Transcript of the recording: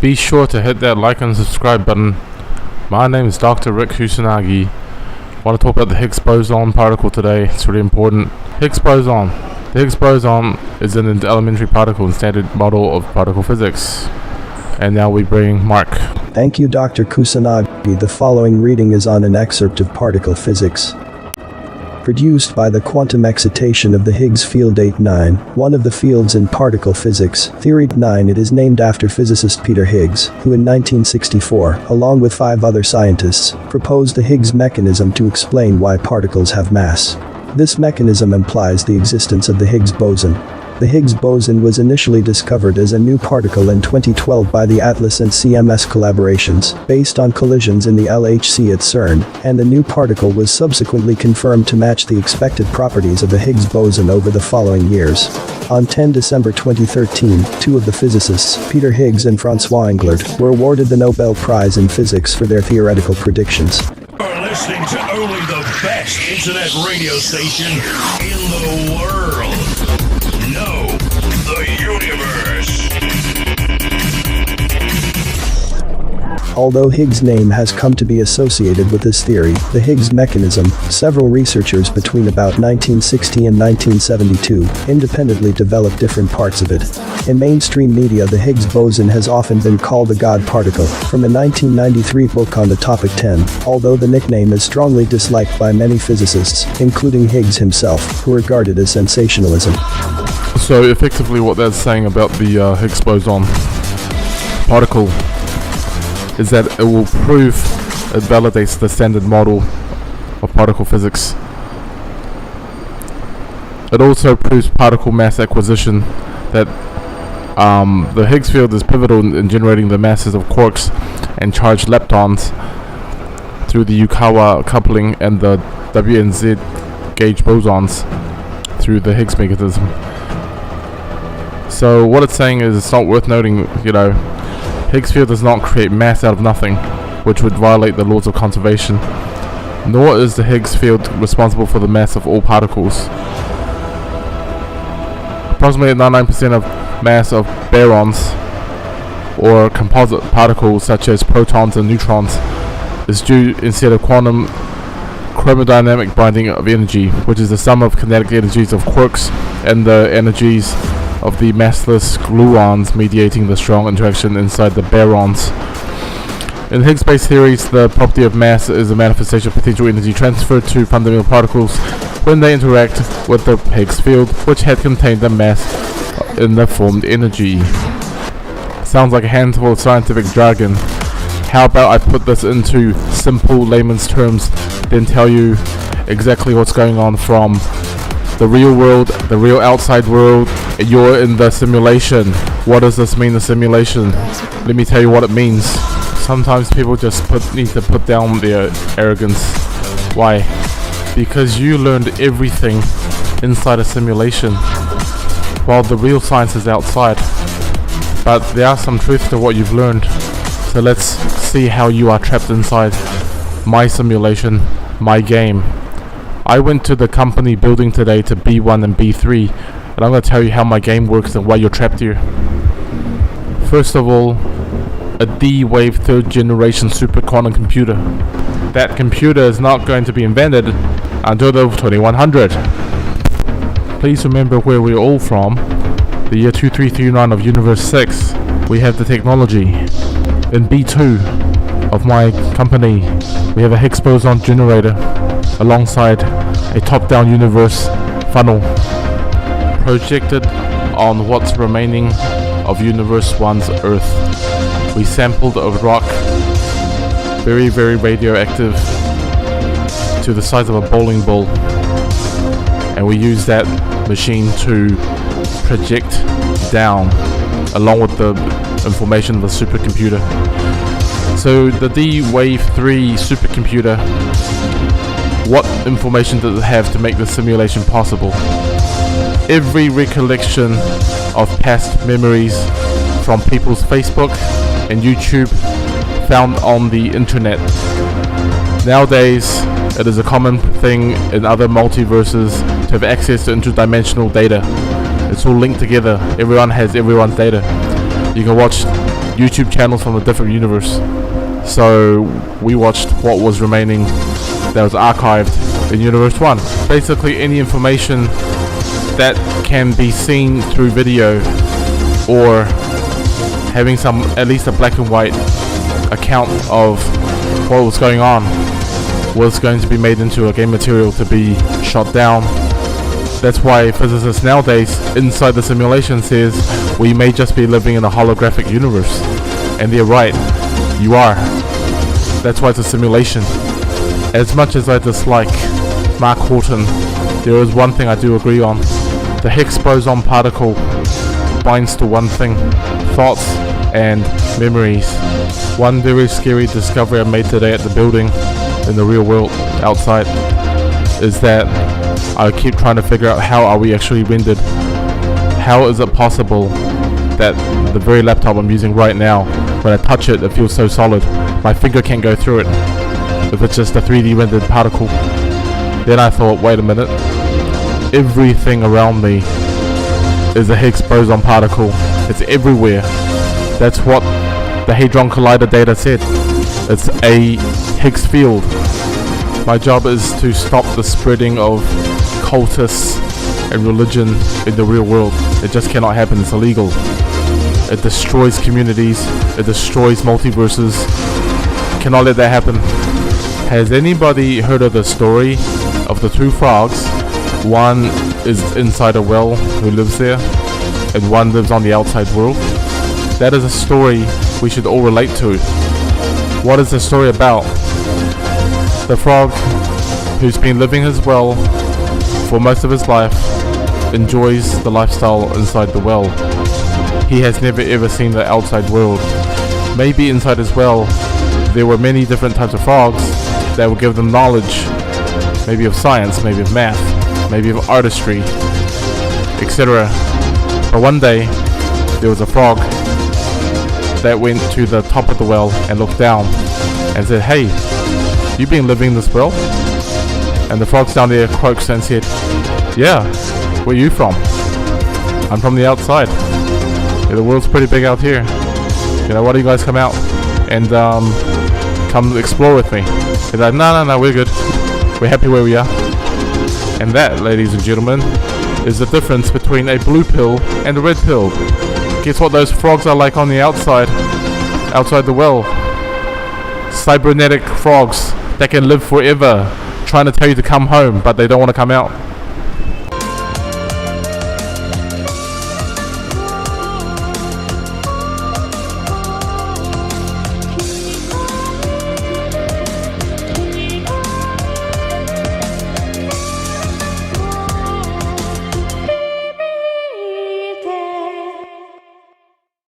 Be sure to hit that like and subscribe button. My name is Dr. Rick Kusanagi. I want to talk about the Higgs Boson particle today. It's really important. Higgs Boson. The Higgs Boson is an elementary particle in standard model of particle physics. And now we bring Mark. Thank you, Dr. Kusanagi. The following reading is on an excerpt of particle physics. Produced by the quantum excitation of the Higgs field 8-9, one of the fields in particle physics. Theory 9. It is named after physicist Peter Higgs, who in 1964, along with 5 other scientists, proposed the Higgs mechanism to explain why particles have mass. This mechanism implies the existence of the Higgs boson. The Higgs boson was initially discovered as a new particle in 2012 by the ATLAS and CMS collaborations, based on collisions in the LHC at CERN, and the new particle was subsequently confirmed to match the expected properties of the Higgs boson over the following years. On 10 December 2013, 2 of the physicists, Peter Higgs and Francois Englert, were awarded the Nobel Prize in Physics for their theoretical predictions. You're listening to only the best internet radio station in the world. No, the universe. Although Higgs' name has come to be associated with this theory, the Higgs mechanism, several researchers between about 1960 and 1972 independently developed different parts of it. In mainstream media, the Higgs boson has often been called the God particle, from a 1993 book on the topic 10, although the nickname is strongly disliked by many physicists, including Higgs himself, who regard it as sensationalism. So effectively what that's saying about the Higgs boson particle is that it will prove, it validates the standard model of particle physics. It also proves particle mass acquisition, that the Higgs field is pivotal in generating the masses of quarks and charged leptons through the Yukawa coupling and the WNZ gauge bosons through the Higgs mechanism. So what it's saying is it's not worth noting, Higgs field does not create mass out of nothing, which would violate the laws of conservation. Nor is the Higgs field responsible for the mass of all particles. Approximately 99% of mass of barons, or composite particles such as protons and neutrons, is due instead of quantum chromodynamic binding of energy, which is the sum of kinetic energies of quarks and the energies of the massless gluons mediating the strong interaction inside the barons. In Higgs-based theories, the property of mass is a manifestation of potential energy transferred to fundamental particles when they interact with the Higgs field, which had contained the mass in the formed energy. Sounds like a handful of scientific jargon. How about I put this into simple layman's terms, then tell you exactly what's going on from the real world, the real outside world. You're in the simulation. What does this mean, the simulation? Let me tell you what it means. Sometimes people just need to put down their arrogance. Why? Because you learned everything inside a simulation, while the real science is outside. But there are some truth to what you've learned. So let's see how you are trapped inside my simulation, my game. I went to the company building today to B1 and B3, and I'm going to tell you how my game works and why you're trapped here. First of all, a D-wave 3rd generation super quantum computer. That computer is not going to be invented until the 2100. Please remember where we're all from. The year 2339 of Universe 6. We have the technology. In B2 of my company, we have a Higgs boson generator alongside a top-down universe funnel projected on what's remaining of Universe 1's Earth. We sampled a rock, very, very radioactive, to the size of a bowling ball, and we used that machine to project down along with the information of the supercomputer. So the D-Wave 3 supercomputer, what information does it have to make the simulation possible? Every recollection of past memories from people's Facebook and YouTube found on the internet. Nowadays, it is a common thing in other multiverses to have access to interdimensional data. It's all linked together. Everyone has everyone's data. You can watch YouTube channels from a different universe. So we watched what was remaining that was archived in Universe 1. Basically any information that can be seen through video or having some, at least a black and white account of what was going on, was going to be made into a game material to be shot down. That's why physicists nowadays inside the simulation says we may just be living in a holographic universe. And they're right, you are. That's why it's a simulation. As much as I dislike Mark Horton, there is one thing I do agree on. The Higgs Boson particle binds to one thing: thoughts and memories. One very scary discovery I made today at the building in the real world outside is that I keep trying to figure out how are we actually rendered. How is it possible that the very laptop I'm using right now, when I touch it, it feels so solid. My finger can't go through it if it's just a 3D rendered particle. Then I thought, wait a minute, everything around me is a Higgs boson particle. It's everywhere. That's what the Hadron Collider data said. It's a Higgs field. My job is to stop the spreading of cultists and religion in the real world. It just cannot happen. It's illegal. It destroys communities. It destroys multiverses. Cannot let that happen. Has anybody heard of the story of the two frogs? One is inside a well who lives there, and one lives on the outside world. That is a story we should all relate to. What is the story about? The frog, who's been living his well for most of his life, enjoys the lifestyle inside the well. He has never ever seen the outside world. Maybe inside his well there were many different types of frogs that would give them knowledge, maybe of science, maybe of math, maybe of artistry, etc. But one day there was a frog that went to the top of the well and looked down and said, "Hey, you been living this well?" And the frogs down there croaked and said, "Yeah, where are you from?" "I'm from the outside. Yeah, the world's pretty big out here. You know, why don't you guys come out and come explore with me?" He's like, no, we're good. We're happy where we are." And that, ladies and gentlemen, is the difference between a blue pill and a red pill. Guess what those frogs are like on the outside the well? Cybernetic frogs that can live forever, trying to tell you to come home, but they don't want to come out.